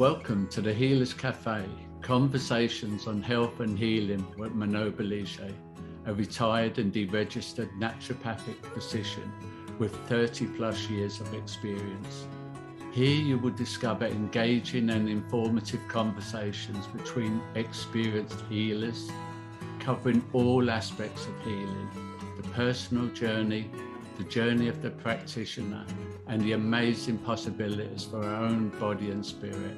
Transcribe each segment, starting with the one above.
Welcome to the Healers Café, conversations on health and healing with Manon Bolliger, a retired and deregistered naturopathic physician with 30 plus years of experience. Here you will discover engaging and informative conversations between experienced healers, covering all aspects of healing, the personal journey, the journey of the practitioner, and the amazing possibilities for our own body and spirit.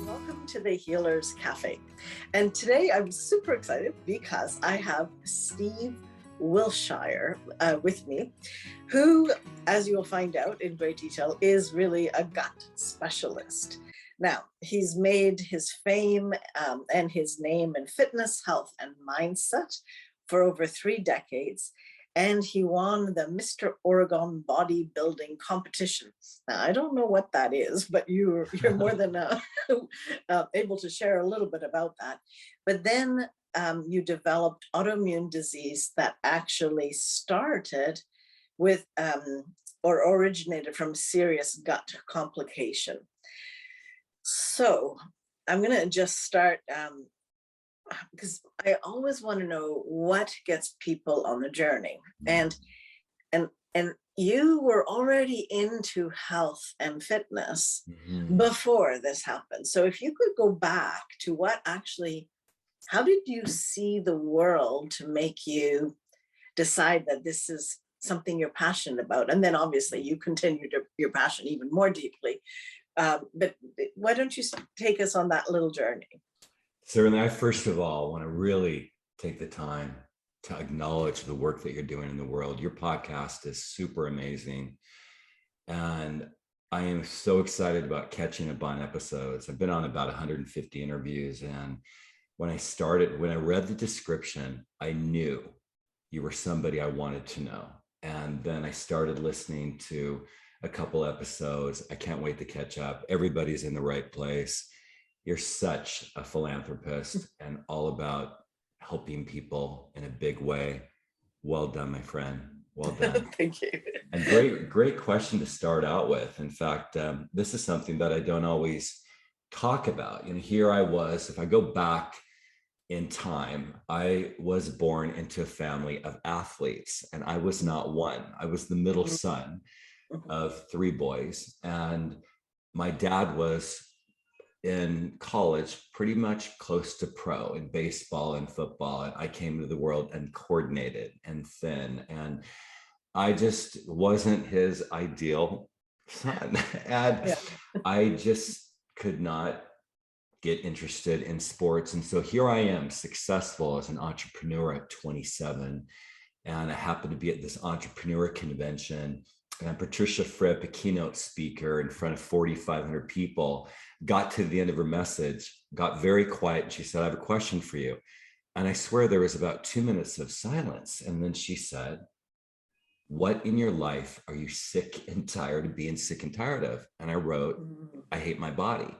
Welcome to the Healers Café. And today I'm super excited because I have Steve Wiltshire with me, who, as you will find out in great detail, is really a gut specialist. Now, he's made his fame and his name in fitness, health, and mindset for over 3 decades, and he won the Mr. Oregon bodybuilding competition. Now, I don't know what that is, but you're more than able to share a little bit about that. But then you developed autoimmune disease that actually started with or originated from serious gut complication. So I'm going to just start because I always want to know what gets people on the journey. And you were already into health and fitness before this happened. So if you could go back to how did you see the world to make you decide that this is something you're passionate about? And then obviously you continued your passion even more deeply. But why don't you take us on that little journey? Certainly. I first of all want to really take the time to acknowledge the work that you're doing in the world. Your podcast is super amazing. And I am so excited about catching up on episodes. I've been on about 150 interviews. And when I read the description, I knew you were somebody I wanted to know. And then I started listening to a couple episodes. I can't wait to catch up. Everybody's in the right place. You're such a philanthropist and all about helping people in a big way. Well done, my friend. Well done. Thank you. And great question to start out with. In fact, this is something that I don't always talk about. Here I was, if I go back in time, I was born into a family of athletes, and I was not one. I was the middle son of 3 boys. And my dad was in college, pretty much close to pro in baseball and football. And I came into the world uncoordinated and thin. And I just wasn't his ideal son. And I just could not get interested in sports. And so here I am, successful as an entrepreneur at 27. And I happened to be at this entrepreneur convention. And Patricia Fripp, a keynote speaker in front of 4,500 people, got to the end of her message, got very quiet. And she said, I have a question for you. And I swear there was about 2 minutes of silence. And then she said, what in your life are you sick and tired of being sick and tired of? And I wrote, I hate my body.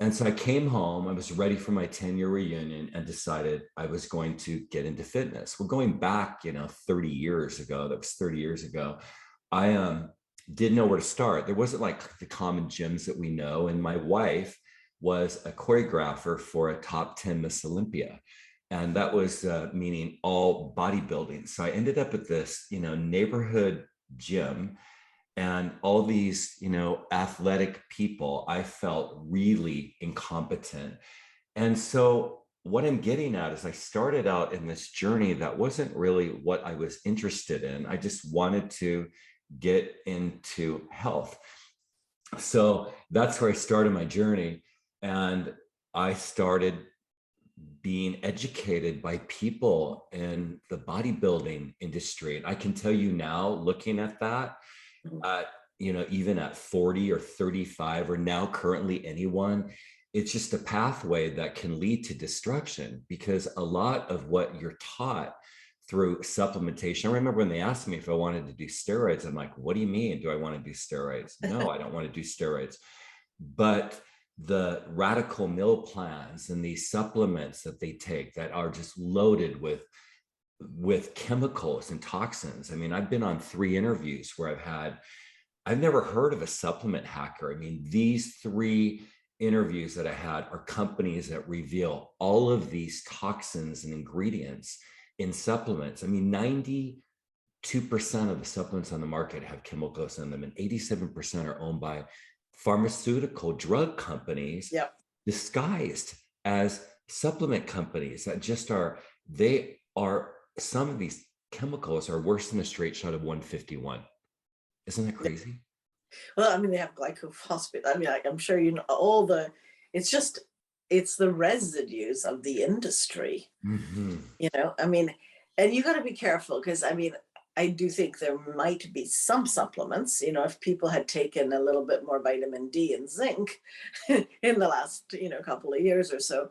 And so I came home, I was ready for my 10-year reunion and decided I was going to get into fitness. Well, going back, 30 years ago, that was 30 years ago, I didn't know where to start. There wasn't like the common gyms that we know. And my wife was a choreographer for a top 10 Miss Olympia. And that was meaning all bodybuilding. So I ended up at this, neighborhood gym, and all these, athletic people, I felt really incompetent. And so what I'm getting at is I started out in this journey that wasn't really what I was interested in. I just wanted to get into health. So that's where I started my journey. And I started being educated by people in the bodybuilding industry. And I can tell you now, looking at that, even at 40 or 35, or now currently anyone, it's just a pathway that can lead to destruction, because a lot of what you're taught through supplementation. I remember when they asked me if I wanted to do steroids, I'm like, what do you mean? Do I want to do steroids? No, I don't want to do steroids. But the radical meal plans and these supplements that they take that are just loaded with with chemicals and toxins. I mean, I've been on 3 interviews where I've never heard of a supplement hacker. I mean, these 3 interviews that I had are companies that reveal all of these toxins and ingredients in supplements. I mean, 92% of the supplements on the market have chemicals in them, and 87% are owned by pharmaceutical drug companies, Yep. disguised as supplement companies that just are, some of these chemicals are worse than a straight shot of 151. Isn't that crazy? Well, I mean, they have glycophosphate. I mean, I'm sure you know it's the residues of the industry, you know, I mean, and you got to be careful because, I mean, I do think there might be some supplements, you know, if people had taken a little bit more vitamin D and zinc in the last, you know, couple of years or so,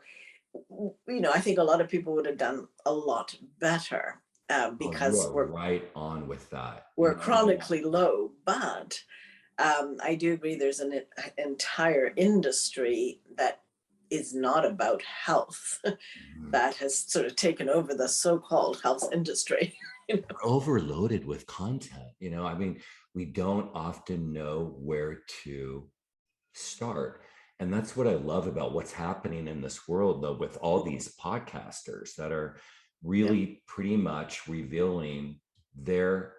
you know, I think a lot of people would have done a lot better because we're right on with that. We're chronically low, but I do agree there's an entire industry that is not about health that has sort of taken over the so-called health industry. We're overloaded with content, you know, I mean, we don't often know where to start. And that's what I love about what's happening in this world, though, with all these podcasters that are really pretty much revealing their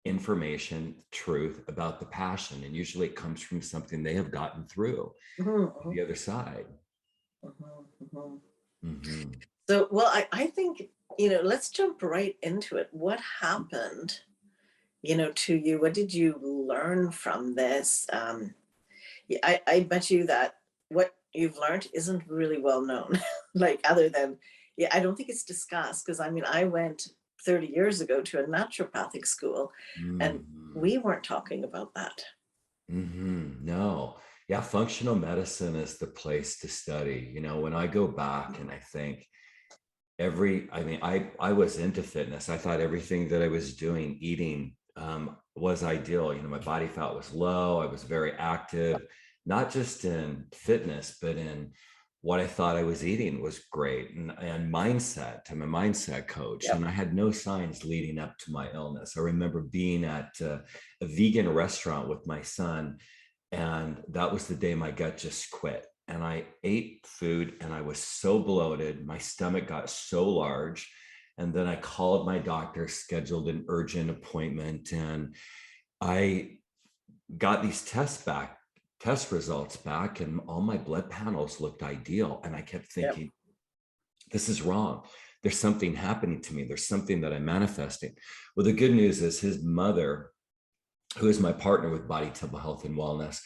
information, truth about the passion. And usually it comes from something they have gotten through the other side. So, well, I think, you know, let's jump right into it. What happened, you know, to you? What did you learn from this? I bet you that what you've learned isn't really well known, like other than, I don't think it's discussed because, I mean, I went 30 years ago to a naturopathic school and we weren't talking about that. No. Yeah, functional medicine is the place to study. You know, when I go back and I think I was into fitness. I thought everything that I was doing, eating, was ideal. You know, my body fat was low. I was very active, not just in fitness, but in what I thought I was eating was great. And mindset, I'm a mindset coach. And I had no signs leading up to my illness. I remember being at a vegan restaurant with my son, and that was the day my gut just quit. And I ate food and I was so bloated. My stomach got so large. And then I called my doctor, scheduled an urgent appointment, and I got these test results back, and all my blood panels looked ideal. And I kept thinking, this is wrong. There's something happening to me. There's something that I'm manifesting. Well, the good news is his mother, who is my partner with Body Temple Health and Wellness,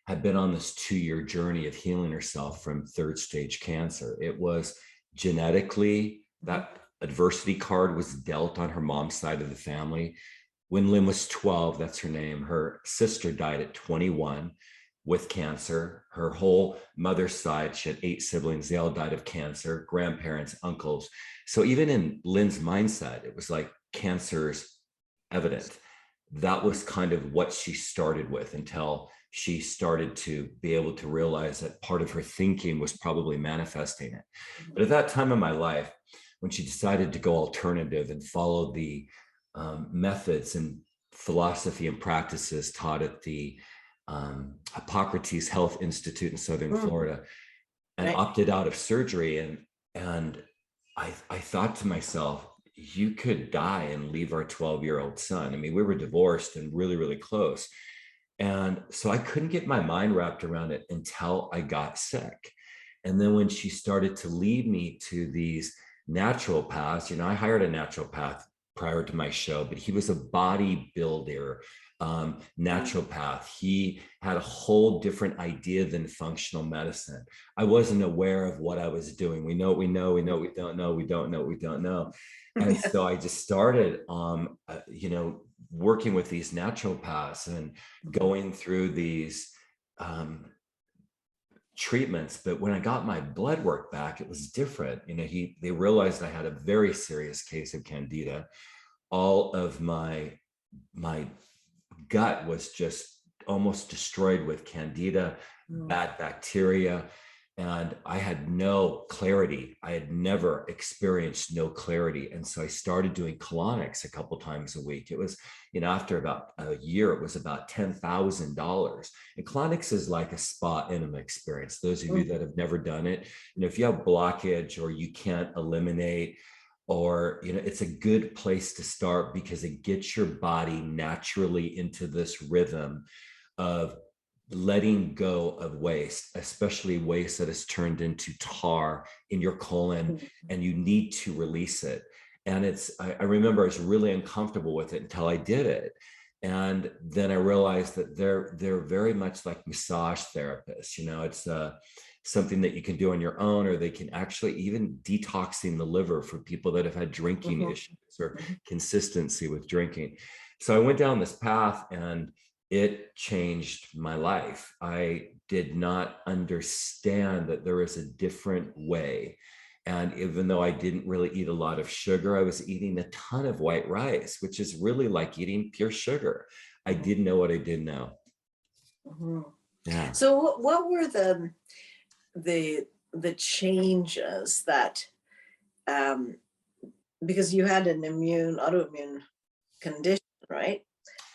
had been on this 2-year journey of healing herself from 3rd stage cancer. It was genetically, that adversity card was dealt on her mom's side of the family. When Lynn was 12, that's her name, her sister died at 21 with cancer. Her whole mother's side, she had 8 siblings. They all died of cancer, grandparents, uncles. So even in Lynn's mindset, it was like cancer's evident. That was kind of what she started with until she started to be able to realize that part of her thinking was probably manifesting it. But at that time in my life, when she decided to go alternative and follow the methods and philosophy and practices taught at the Hippocrates Health Institute in Southern Florida, and opted out of surgery. And I thought to myself, you could die and leave our 12-year-old son. I mean, we were divorced and really, really close. And so I couldn't get my mind wrapped around it until I got sick. And then when she started to lead me to these naturopaths, you know, I hired a naturopath prior to my show, but he was a bodybuilder, naturopath. He had a whole different idea than functional medicine. I wasn't aware of what I was doing. We know, we don't know, we don't know. And so I just started, you know, working with these naturopaths and going through these treatments. But when I got my blood work back, it was different. You know, they realized I had a very serious case of candida. All of my gut was just almost destroyed with candida, bad bacteria. And I had no clarity. I had never experienced no clarity. And so I started doing colonics a couple times a week. It was, after about a year, it was about $10,000. And colonics is like a spa enema experience. Those of you that have never done it, if you have blockage or you can't eliminate, or, it's a good place to start because it gets your body naturally into this rhythm of letting go of waste, especially waste that has turned into tar in your colon, and you need to release it. And I remember I was really uncomfortable with it until I did it. And then I realized that they're very much like massage therapists. It's something that you can do on your own, or they can actually even detoxing the liver for people that have had drinking issues or consistency with drinking. So I went down this path, and it changed my life. I did not understand that there is a different way. And even though I didn't really eat a lot of sugar, I was eating a ton of white rice, which is really like eating pure sugar. I didn't know what I did know. Yeah. So what were the changes that, because you had an autoimmune condition, right?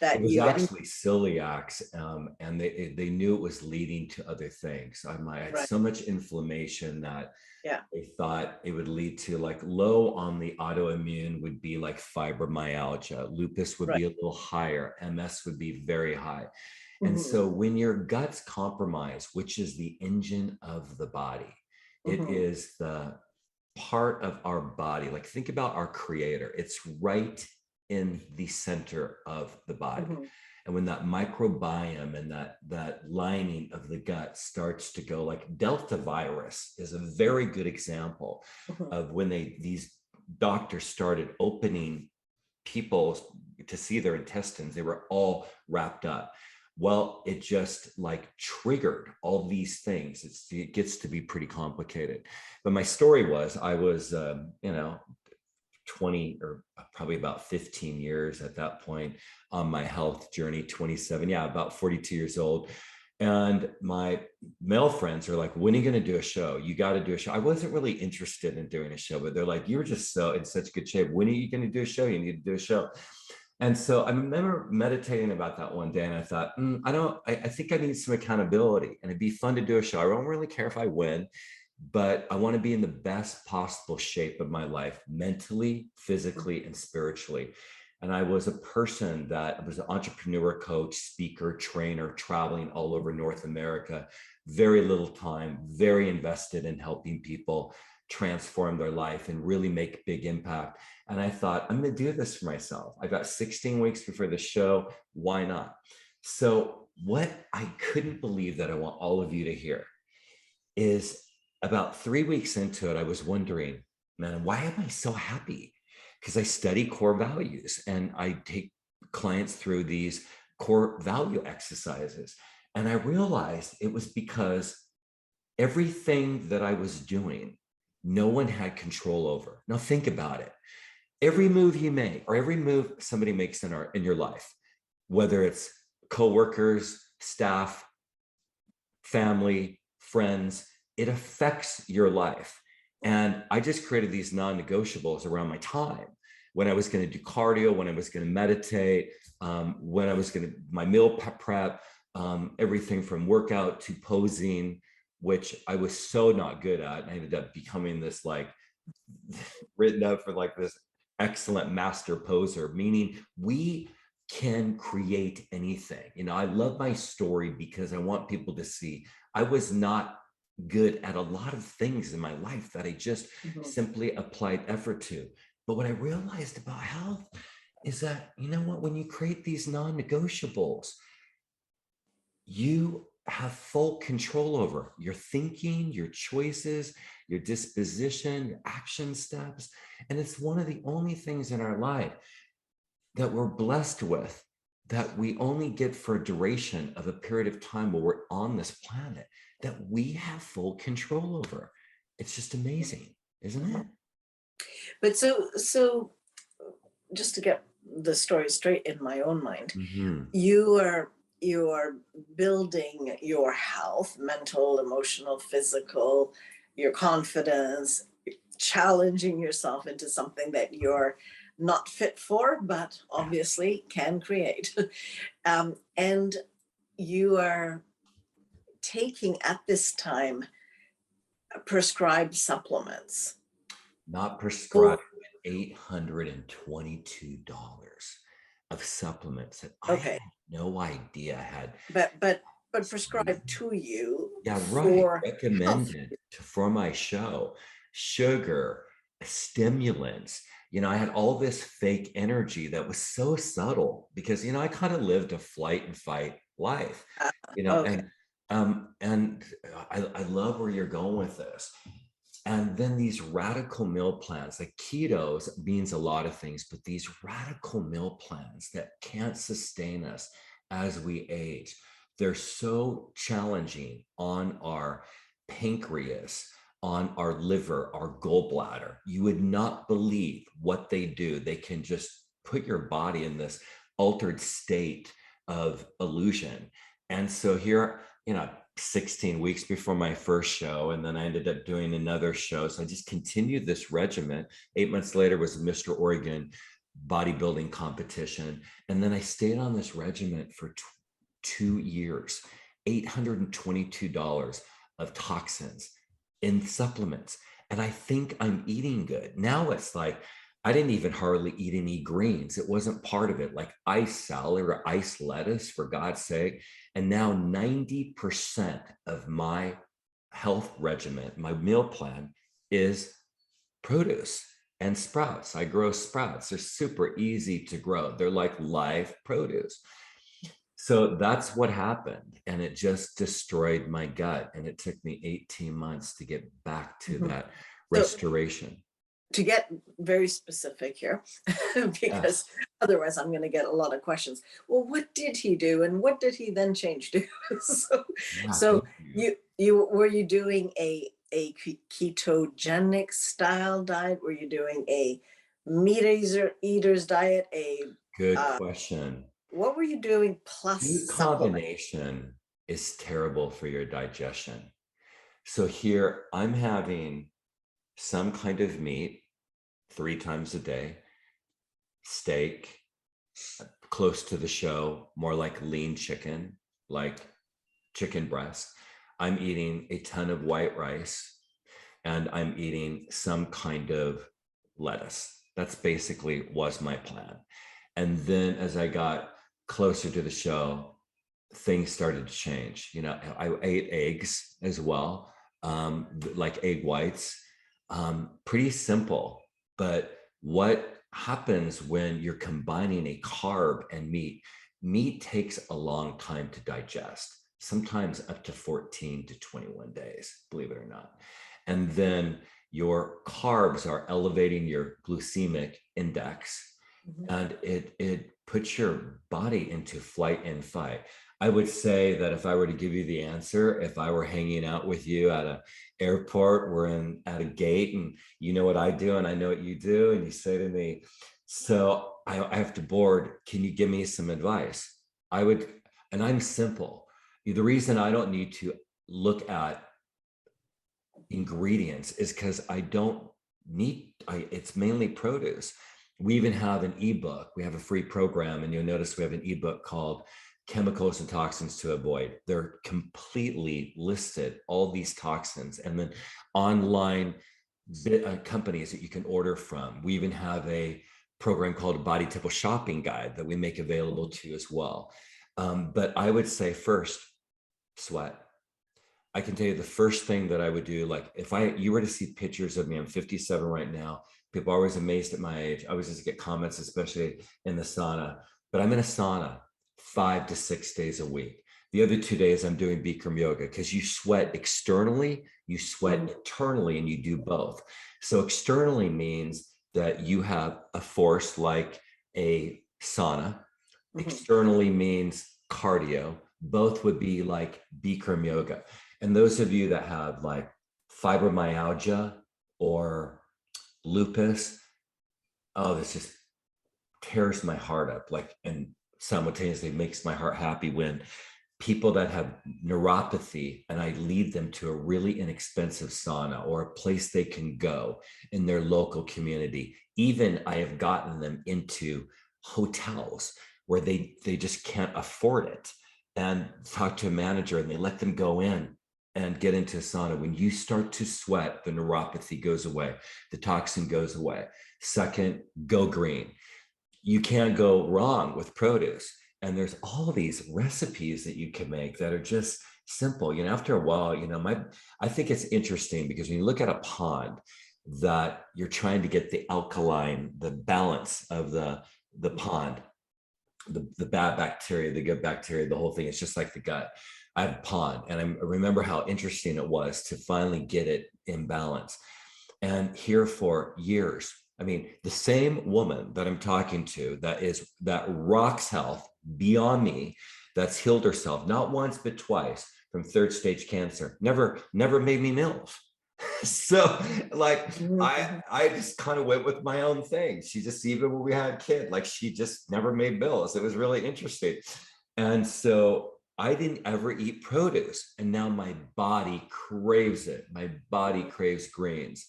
That it was actually celiac, and they knew it was leading to other things. I had so much inflammation that they thought it would lead to, like, low on the autoimmune would be like fibromyalgia, lupus would be a little higher, MS would be very high. And so when your gut's compromised, which is the engine of the body, it is the part of our body. Like, think about our creator. It's right in the center of the body. And when that microbiome and that lining of the gut starts to go, like Delta virus is a very good example of when these doctors started opening people to see their intestines, they were all wrapped up. Well, it just like triggered all these things. It gets to be pretty complicated. But my story was, I was, 20 or probably about 15 years at that point on my health journey, 27, about 42 years old. And my male friends are like, when are you going to do a show? You got to do a show. I wasn't really interested in doing a show, but they're like, you were just so in such good shape. When are you going to do a show? You need to do a show. And so I remember meditating about that one day, and I thought, I think I need some accountability, and it'd be fun to do a show. I don't really care if I win, but I want to be in the best possible shape of my life, mentally, physically, and spiritually. And I was a person that was an entrepreneur, coach, speaker, trainer, traveling all over North America, very little time, very invested in helping people transform their life and really make big impact. And I thought, I'm going to do this for myself. I got 16 weeks before the show. Why not? So what I couldn't believe that I want all of you to hear is, about 3 weeks into it, I was wondering, man, why am I so happy? Because I study core values and I take clients through these core value exercises. And I realized it was because everything that I was doing, no one had control over. Now think about it. Every move you make, or every move somebody makes in your life, whether it's coworkers, staff, family, friends, it affects your life. And I just created these non-negotiables around my time. When I was going to do cardio, when I was going to meditate, when I was going to my meal prep, everything from workout to posing, which I was so not good at. I ended up becoming this, like, written up for like this excellent master poser, meaning we can create anything. I love my story because I want people to see I was not good at a lot of things in my life that I just simply applied effort to. But what I realized about health is that, when you create these non-negotiables, you have full control over your thinking, your choices, your disposition, your action steps. And it's one of the only things in our life that we're blessed with, that we only get for a duration of a period of time while we're on this planet, that we have full control over. It's just amazing, isn't it? But so just to get the story straight in my own mind, you are you're building your health, mental, emotional, physical, your confidence, challenging yourself into something that you're not fit for, but obviously can create. And you are taking at this time prescribed supplements. Not prescribed, $822 of supplements that I Okay, had no idea had. but prescribed to you Yeah, right. for health. Recommended for my show. Sugar, stimulants. I had all this fake energy that was so subtle because, I kind of lived a flight and fight life, Okay. and I love where you're going with this. And then these radical meal plans, like ketos means a lot of things, but these radical meal plans that can't sustain us as we age, they're so challenging on our pancreas, on our liver, our gallbladder. You would not believe what they do. They can just put your body in this altered state of illusion. And so here, 16 weeks before my first show, and then I ended up doing another show. So I just continued this regimen. 8 months later was Mr. Oregon bodybuilding competition. And then I stayed on this regimen for 2 years, $822 of toxins in supplements. And I think I'm eating good. Now it's like, I didn't even hardly eat any greens. It wasn't part of it, like ice salad or ice lettuce, for God's sake. And now 90% of my health regimen, my meal plan, is produce and sprouts. I grow sprouts. They're super easy to grow. They're like live produce. So that's what happened. And it just destroyed my gut. And it took me 18 months to get back to that restoration. To get very specific here, because otherwise I'm going to get a lot of questions. Well, what did he do, and what did he then change to? So you were you doing a ketogenic style diet? Were you doing a meat eater's diet? Good question. What were you doing plus Food combination is terrible for your digestion. So here I'm having some kind of meat 3 times a day, steak, close to the show, more like lean chicken, like chicken breast. I'm eating a ton of white rice, and I'm eating some kind of lettuce. That's basically was my plan. And then as I got closer to the show, things started to change. I ate eggs as well, like egg whites, pretty simple. But what happens when you're combining a carb and meat? Meat takes a long time to digest, sometimes up to 14 to 21 days, believe it or not. And then your carbs are elevating your glycemic index, and it puts your body into flight and fight. I would say that if I were to give you the answer, if I were hanging out with you at an airport, we're at a gate, and you know what I do and I know what you do, and you say to me, so I have to board, can you give me some advice? I would, and I'm simple. The reason I don't need to look at ingredients is because I don't need, it's mainly produce. We even have an ebook. We have a free program, and you'll notice we have an ebook called Chemicals and Toxins to Avoid. They're completely listed, all these toxins, and then online companies that you can order from. We even have a program called a Body Temple Shopping Guide that we make available to you as well. But I would say first, sweat. I can tell you the first thing that I would do, like if you were to see pictures of me, I'm 57 right now. People are always amazed at my age. I always just get comments, especially in the sauna, but I'm in a sauna 5 to 6 days a week. The other 2 days I'm doing Bikram yoga, because you sweat externally, you sweat internally, and you do both. So externally means that you have a force like a sauna. Externally means cardio. Both would be like Bikram yoga. And those of you that have like fibromyalgia or lupus, oh, this just tears my heart up. Like, and simultaneously makes my heart happy when people that have neuropathy and I lead them to a really inexpensive sauna or a place they can go in their local community. Even I have gotten them into hotels where they just can't afford it, and talk to a manager and they let them go in and get into a sauna. When you start to sweat, the neuropathy goes away, the toxin goes away. Second, go green. You can't go wrong with produce. And there's all these recipes that you can make that are just simple. After a while, I think it's interesting because when you look at a pond that you're trying to get the alkaline, the balance of the pond, the bad bacteria, the good bacteria, the whole thing, it's just like the gut. I have a pond, and I remember how interesting it was to finally get it in balance. And here for years, I mean, the same woman that I'm talking to that rocks health beyond me, that's healed herself not once but twice from third stage cancer, never made me meals. So like I just kind of went with my own thing. She just, even when we had a kid, like she just never made bills. It was really interesting. And so I didn't ever eat produce, and now my body craves it. My body craves greens.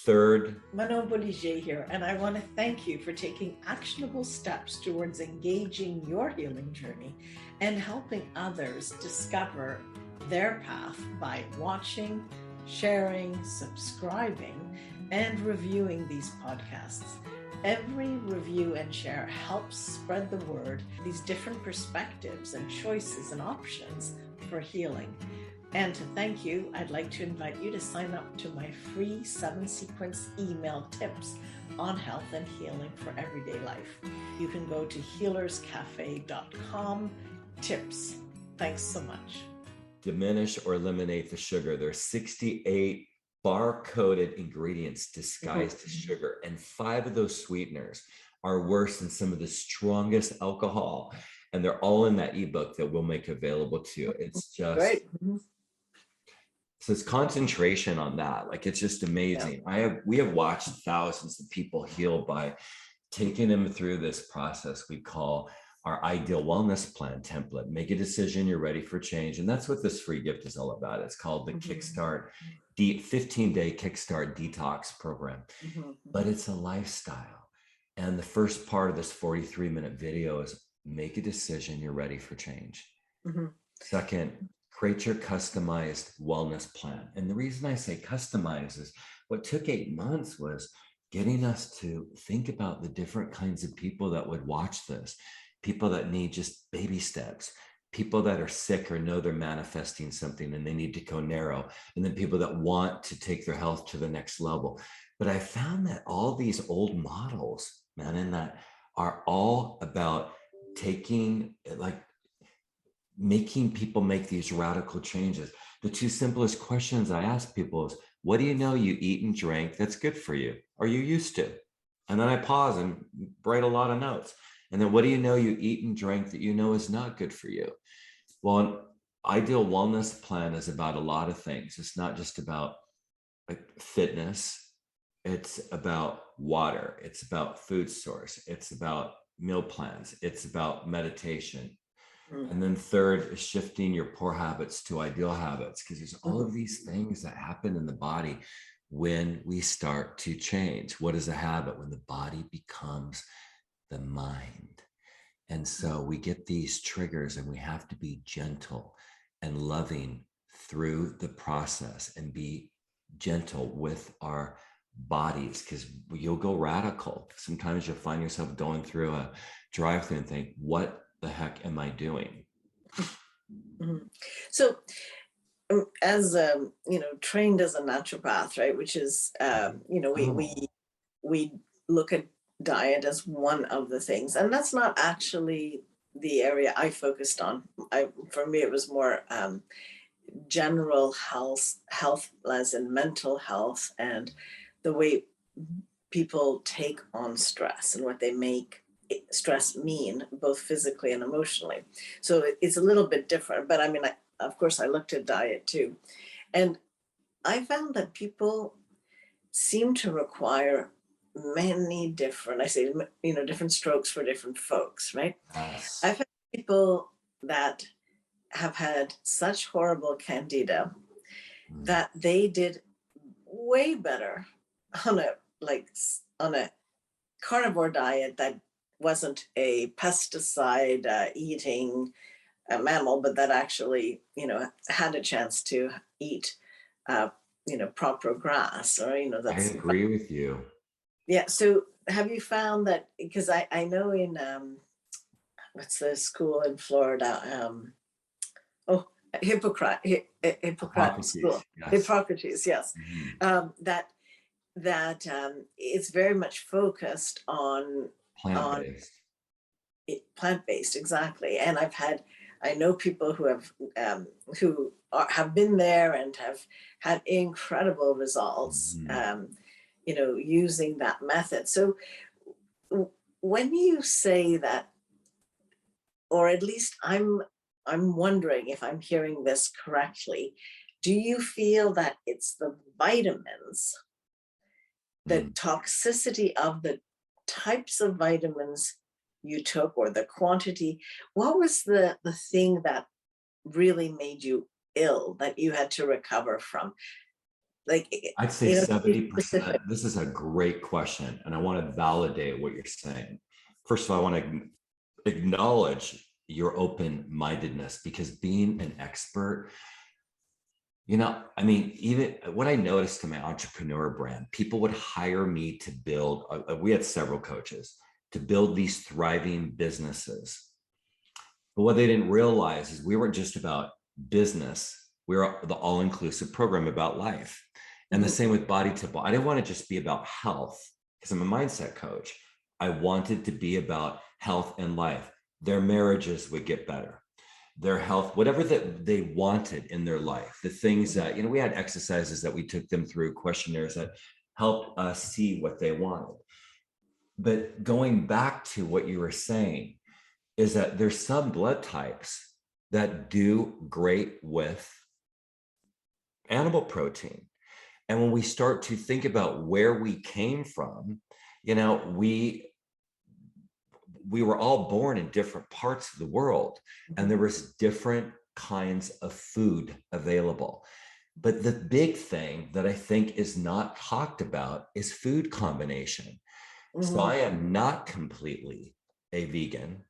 Third, Manon Bolliger here, and I want to thank you for taking actionable steps towards engaging your healing journey and helping others discover their path by watching, sharing, subscribing, and reviewing these podcasts. Every review and share helps spread the word, these different perspectives and choices and options for healing. And to thank you, I'd like to invite you to sign up to my free 7-sequence email tips on health and healing for everyday life. You can go to healerscafe.com tips. Thanks so much. Diminish or eliminate the sugar. There's 68 bar-coded ingredients disguised as sugar, and 5 of those sweeteners are worse than some of the strongest alcohol, and they're all in that ebook that we'll make available to you. It's just great. So it's concentration on that. Like, it's just amazing. Yeah. We have watched thousands of people heal by taking them through this process we call our ideal wellness plan template. Make a decision, you're ready for change. And that's what this free gift is all about. It's called the Kickstart 15-day Kickstart Detox program. But it's a lifestyle. And the first part of this 43-minute video is make a decision, you're ready for change. Second, create your customized wellness plan. And the reason I say customize is what took 8 months was getting us to think about the different kinds of people that would watch this. People that need just baby steps, people that are sick or know they're manifesting something and they need to go narrow, and then people that want to take their health to the next level. But I found that all these old models, Manon, that are all about making people make these radical changes. The 2 simplest questions I ask people is, what do you know you eat and drink that's good for you? Are you used to? And then I pause and write a lot of notes. And then what do you know you eat and drink that you know is not good for you? Well, an ideal wellness plan is about a lot of things. It's not just about fitness. It's about water. It's about food source. It's about meal plans. It's about meditation. And then third is shifting your poor habits to ideal habits, because there's all of these things that happen in the body when we start to change. What is a habit? When the body becomes the mind. And so we get these triggers, and we have to be gentle and loving through the process and be gentle with our bodies, because you'll go radical. Sometimes you'll find yourself going through a drive-thru and think, what the heck am I doing? So as trained as a naturopath, right, which is we look at diet as one of the things, and that's not actually the area I focused on. For me it was more general health as in mental health, and the way people take on stress and what they make stress mean, both physically and emotionally. So it's a little bit different, but I mean, of course I looked at diet too. And I found that people seem to require many different, I say, different strokes for different folks, right? Yes. I've had people that have had such horrible candida that they did way better on a carnivore diet that wasn't a pesticide eating mammal, but that actually, had a chance to eat, proper grass, or, I that's, agree with you. yeah. So have you found that, because I know in, what's the school in Florida? Oh, Hippocrates school, Hippocrates, yes. Hippocrates, yes. Mhm. That it's very much focused on Plant-based. plant-based, exactly. And I know people who have been there and have had incredible results, Mhm. using that method. So when you say that, or at least I'm wondering if I'm hearing this correctly, do you feel that it's the vitamins, the Mm. toxicity of the types of vitamins you took, or the quantity? What was the thing that really made you ill that you had to recover from? Like, I'd say to be specific. 70%. This is a great question, and I want to validate what you're saying. First of all, I want to acknowledge your open-mindedness, because being an expert, I mean, even what I noticed in my entrepreneur brand, people would hire me to build, we had several coaches to build these thriving businesses. But what they didn't realize is we weren't just about business. We were the all-inclusive program about life. And the Mhm. same with Body Temple. I didn't want to just be about health, because I'm a mindset coach. I wanted to be about health and life. Their marriages would get better, their health, whatever that they wanted in their life, the things that, we had exercises that we took them through, questionnaires that helped us see what they wanted. But going back to what you were saying, is that there's some blood types that do great with animal protein. And when we start to think about where we came from, we were all born in different parts of the world, and there was different kinds of food available. But the big thing that I think is not talked about is food combination. So Mhm. I am not completely a vegan.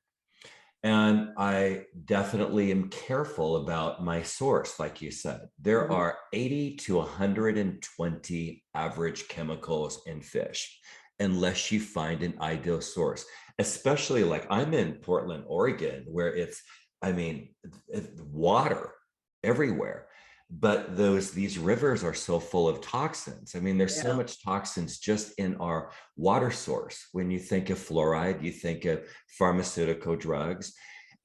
And I definitely am careful about my source. Like you said, there Mhm. are 80 to 120 average chemicals in fish, unless you find an ideal source, especially like I'm in Portland, Oregon, where I mean, water everywhere. But these rivers are so full of toxins. I mean, there's so Yeah. much toxins just in our water source. When you think of fluoride, you think of pharmaceutical drugs.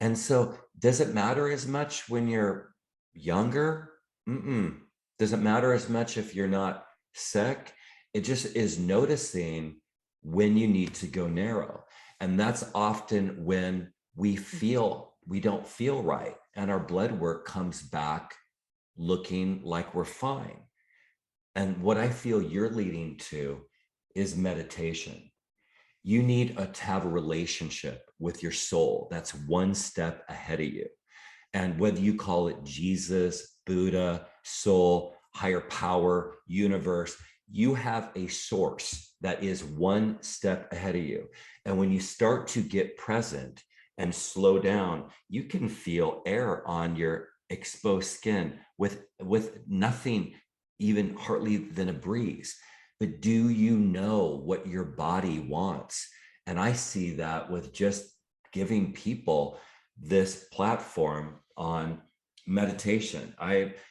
And so, does it matter as much when you're younger? Mm-mm. Does it matter as much if you're not sick? It just is noticing when you need to go narrow. And that's often when we feel we don't feel right, and our blood work comes back looking like we're fine. And what I feel you're leading to is meditation. You need to have a relationship with your soul that's one step ahead of you. And whether you call it Jesus, Buddha, soul, higher power, universe, you have a source that is one step ahead of you. And when you start to get present and slow down, you can feel air on your exposed skin with nothing even hardly than a breeze. But do you know what your body wants? And I see that with just giving people this platform on meditation.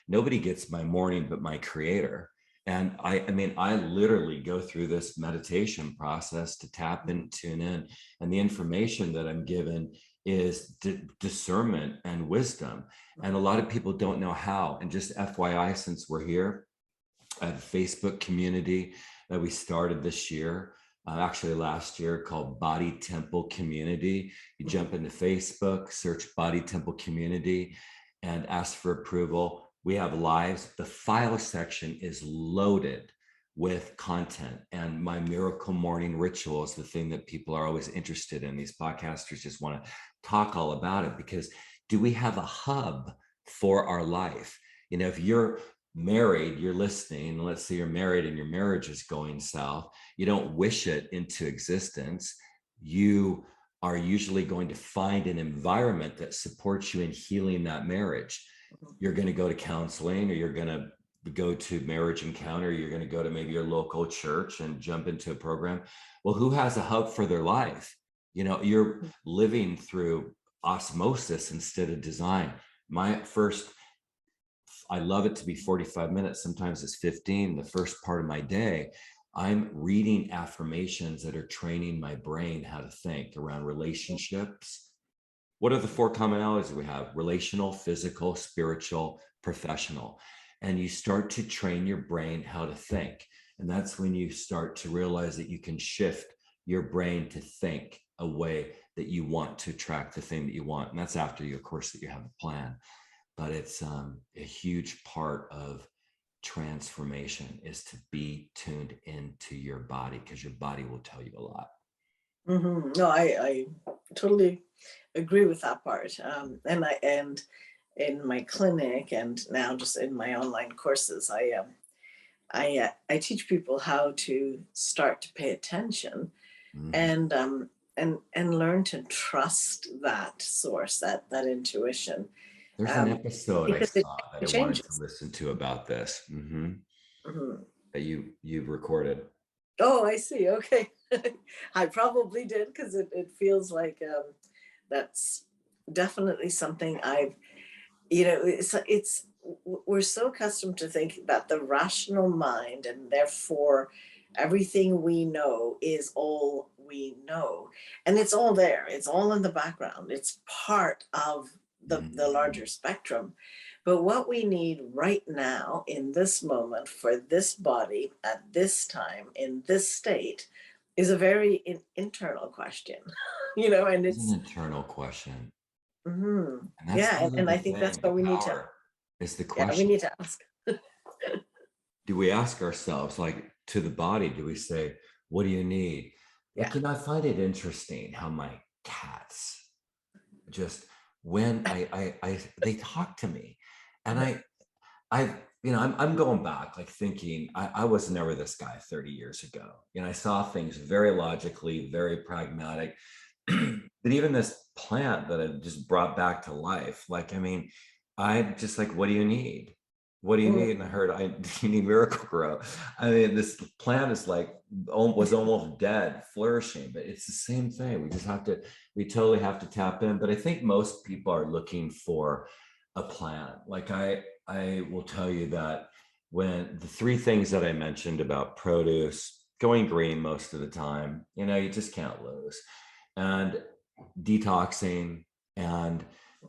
Nobody gets my morning but my creator. And I mean, I literally go through this meditation process to tap and tune in. And the information that I'm given is discernment and wisdom. And a lot of people don't know how. And just FYI, since we're here, I have a Facebook community that we started this year, actually last year, called Body Temple Community. You jump into Facebook, search Body Temple Community, and ask for approval. We have lives. The file section is loaded with content. And my miracle morning ritual is the thing that people are always interested in. These podcasters just want to talk all about it, because do we have a hub for our life? You know, if you're married, you're listening, let's say you're married and your marriage is going south, you don't wish it into existence. You are usually going to find an environment that supports you in healing that marriage. You're going to go to counseling, or you're going to go to Marriage Encounter, you're going to go to maybe your local church and jump into a program. Well, who has a hub for their life? You know, you're living through osmosis instead of design. I love it to be 45 minutes. Sometimes it's 15. The first part of my day, I'm reading affirmations that are training my brain how to think around relationships. What are the four commonalities we have? Relational, physical, spiritual, professional. And you start to train your brain how to think. And that's when you start to realize that you can shift your brain to think a way that you want to attract the thing that you want. And that's after you, of course, that you have a plan. But it's a huge part of transformation is to be tuned into your body, because your body will tell you a lot. No, I totally agree with that part. And in my clinic, and now just in my online courses, I teach people how to start to pay attention and learn to trust that source, that intuition. There's an episode I saw that I wanted changes. to listen to about this that you've recorded. Oh, I see. Okay. I probably did, because it feels like that's definitely something I've, you know, it's we're so accustomed to think that the rational mind, and therefore everything we know is all we know. And it's all there. It's all in the background. It's part of the larger spectrum. But what we need right now in this moment for this body at this time in this state is a very internal question, you know, and it's an internal question. And I think that's what we need to. Is the question? Yeah, we need to ask. Do we ask ourselves, like, to the body? Do we say, "What do you need?" Yeah. Like, you know, I find it interesting how my cats just, when they talk to me, and I'm going back, like, thinking I was never this guy 30 years ago. You know, I saw things very logically, very pragmatic. But even this plant that I just brought back to life, like, I mean, I'm just like, what do you need? What do you need? And I heard, you need Miracle-Gro. I mean, this plant is like, was almost dead, flourishing, but it's the same thing. We totally have to tap in. But I think most people are looking for a plan. Like, I will tell you that when the three things that I mentioned about produce, going green most of the time, you know, you just can't lose. And detoxing and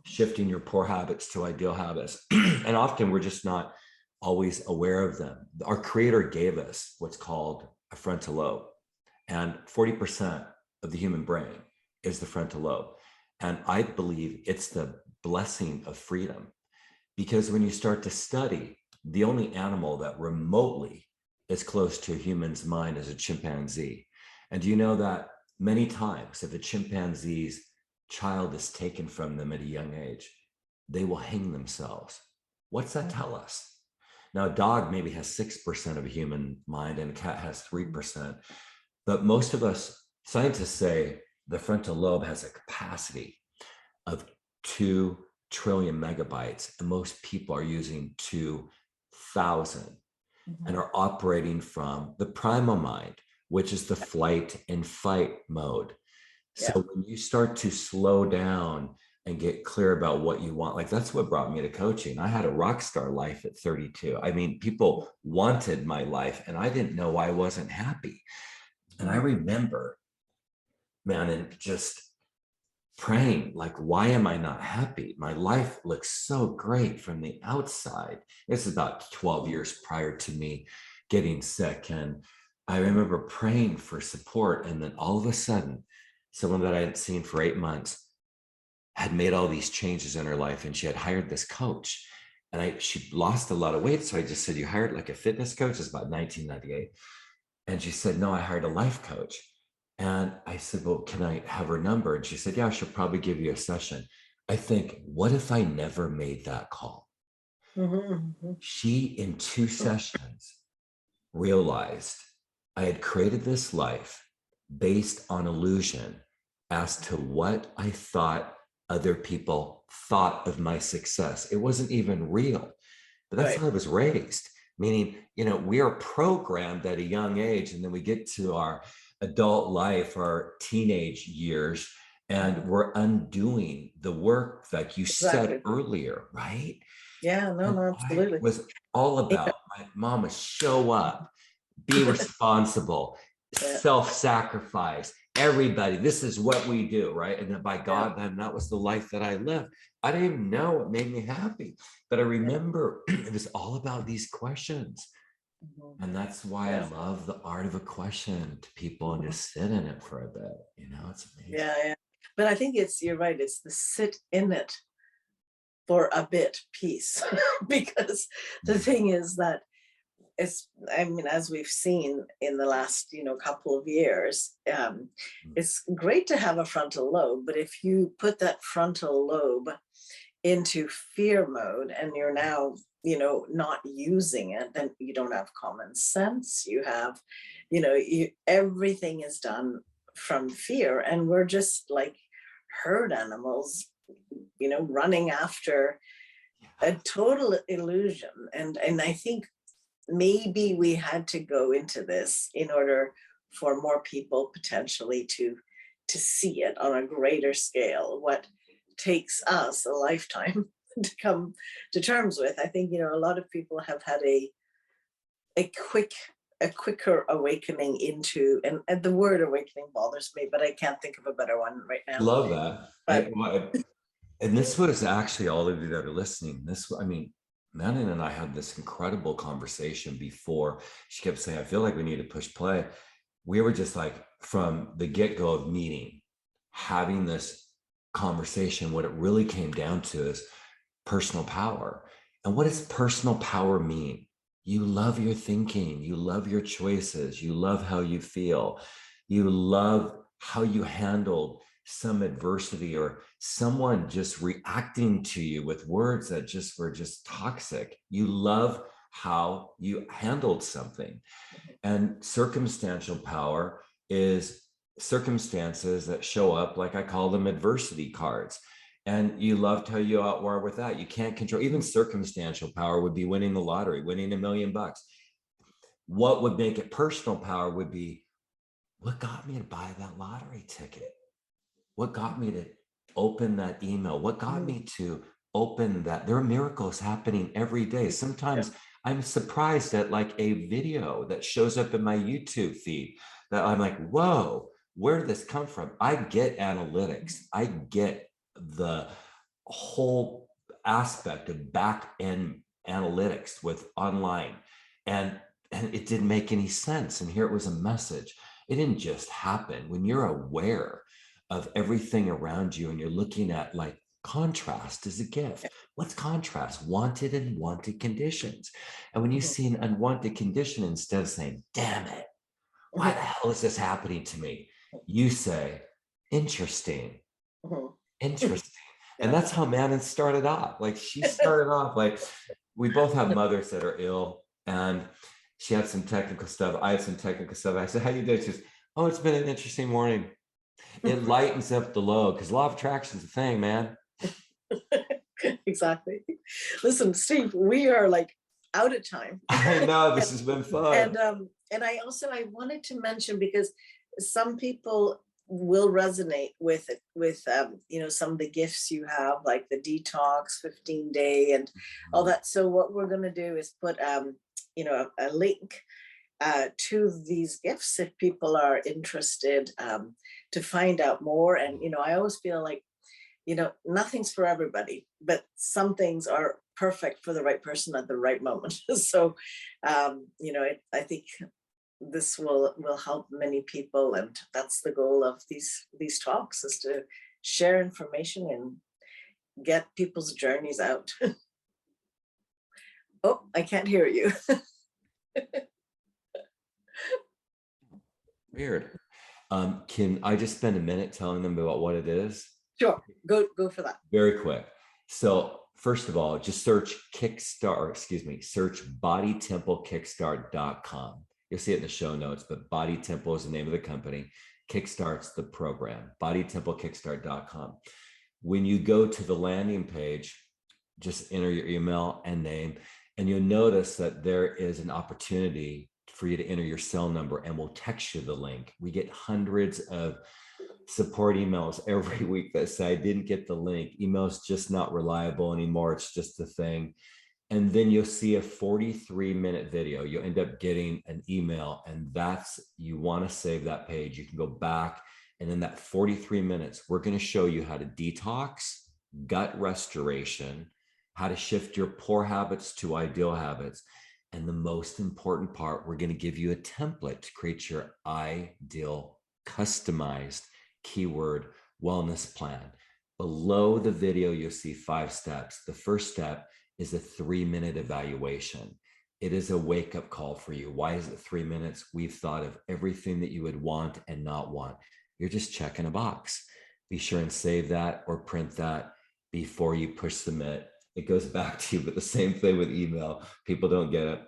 shifting your poor habits to ideal habits. And often we're just not always aware of them. Our creator gave us what's called a frontal lobe, and 40% of the human brain is the frontal lobe. And I believe it's the blessing of freedom, because when you start to study, the only animal that remotely is close to a human's mind is a chimpanzee. And do you know that many times if a chimpanzee's child is taken from them at a young age, they will hang themselves? What's that tell us? Now, a dog maybe has 6% of a human mind, and a cat has 3%. But most of us, scientists say the frontal lobe has a capacity of 2 trillion megabytes, and most people are using 2,000 and are operating from the primal mind, which is the flight and fight mode. So when you start to slow down and get clear about what you want, like, that's what brought me to coaching. I had a rock star life at 32. I mean, people wanted my life, and I didn't know why I wasn't happy. And I remember, man, and just praying, like, why am I not happy? My life looks so great from the outside. This is about 12 years prior to me getting sick. And I remember praying for support. And then all of a sudden, someone that I hadn't seen for 8 months had made all these changes in her life, and she had hired this coach. And she lost a lot of weight. So I just said, you hired like a fitness coach? It's about 1998. And she said, no, I hired a life coach. And I said, well, can I have her number? And she said, yeah, she'll probably give you a session. I think, what if I never made that call? She, in 2 sessions, realized I had created this life based on illusion as to what I thought other people thought of my success. It wasn't even real, but that's how I was raised. Meaning, we are programmed at a young age, and then we get to our adult life, our teenage years, and we're undoing the work, like you said earlier, right? Yeah, no, absolutely. It was all about my mama, show up, be responsible, self-sacrifice. Everybody, this is what we do, right? And then by God, then that was the life that I lived. I didn't even know it made me happy, but I remember it was all about these questions. And that's why I love the art of a question to people and just sit in it for a bit. It's amazing. Yeah. But I think you're right. It's the sit in it for a bit piece, because the thing is that as we've seen in the last, couple of years, it's great to have a frontal lobe, but if you put that frontal lobe into fear mode and you're now, not using it, then you don't have common sense. You have, everything is done from fear, and we're just like herd animals, running after a total illusion. And I think maybe we had to go into this in order for more people potentially to see it on a greater scale, what takes us a lifetime to come to terms with. I think, a lot of people have had a quicker awakening into, and the word awakening bothers me, but I can't think of a better one right now. Love that. And this was actually, all of you that are listening, Manon and I had this incredible conversation before. She kept saying, I feel like we need to push play. We were just like, from the get-go of meeting, having this conversation, what it really came down to is personal power. And what does personal power mean? You love your thinking, you love your choices, you love how you feel, you love how you handled some adversity or someone just reacting to you with words that were just toxic. You love how you handled something. And circumstantial power is circumstances that show up, like I call them adversity cards. And you loved how you outwar with that. You can't control. Even circumstantial power would be winning the lottery, winning $1 million. What would make it personal power would be, what got me to buy that lottery ticket? What got me to open that email? What got me to open that? There are miracles happening every day. Sometimes I'm surprised at like a video that shows up in my YouTube feed that I'm like, whoa, where did this come from? I get analytics. I get the whole aspect of back end analytics with online. And it didn't make any sense. And here it was a message. It didn't just happen. When you're aware of everything around you and you're looking at, like, contrast is a gift. What's contrast? Wanted and wanted conditions. And when you see an unwanted condition, instead of saying, damn it, why the hell is this happening to me? You say, interesting, interesting. And that's how Manon started off. Like, she started off, like, we both have mothers that are ill, and she had some technical stuff. I had some technical stuff. I said, how you doing? She says, oh, it's been an interesting morning. It lightens up the load because law of attraction is a thing, man. Exactly. Listen, Steve, we are like out of time. I know, this has been fun. And I wanted to mention, because some people will resonate with some of the gifts you have, like the detox 15-day and all that. So what we're going to do is put a link to these gifts if people are interested to find out more. And I always feel like nothing's for everybody, but some things are perfect for the right person at the right moment. So I think this will help many people, and that's the goal of these talks, is to share information and get people's journeys out. Oh, I can't hear you. Weird. Can I just spend a minute telling them about what it is? Sure, go for that. Very quick. So first of all, just search bodytemplekickstart.com. You'll see it in the show notes, but Body Temple is the name of the company. Kickstart's the program, bodytemplekickstart.com. When you go to the landing page, just enter your email and name, and you'll notice that there is an opportunity for you to enter your cell number, and we'll text you the link. We get hundreds of support emails every week that say, I didn't get the link. Email's just not reliable anymore. It's just a thing. And then you'll see a 43-minute video. You'll end up getting an email, and you want to save that page. You can go back, and in that 43 minutes, we're going to show you how to detox, gut restoration, how to shift your poor habits to ideal habits. And the most important part, we're going to give you a template to create your ideal, customized keyword wellness plan. Below the video, you'll see 5 steps. The first step is a 3-minute evaluation. It is a wake-up call for you. Why is it 3 minutes? We've thought of everything that you would want and not want. You're just checking a box. Be sure and save that or print that before you push submit. It goes back to you, but the same thing with email. People don't get it.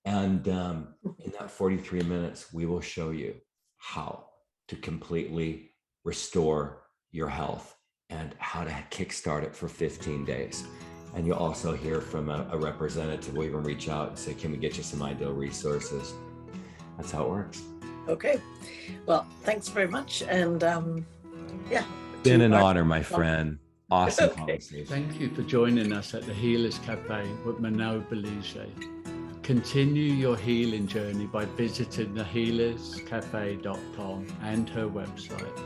And in that 43 minutes, we will show you how to completely restore your health and how to kickstart it for 15 days. And you'll also hear from a representative. We'll even reach out and say, can we get you some ideal resources? That's how it works. Okay. Well, thanks very much. And yeah. Been an honor, my friend. Awesome conversation. Thank you for joining us at the Healers Café with Manon Bolliger. Continue your healing journey by visiting thehealerscafe.com and her website,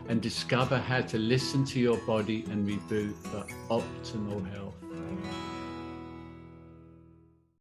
and discover how to listen to your body and reboot for optimal health.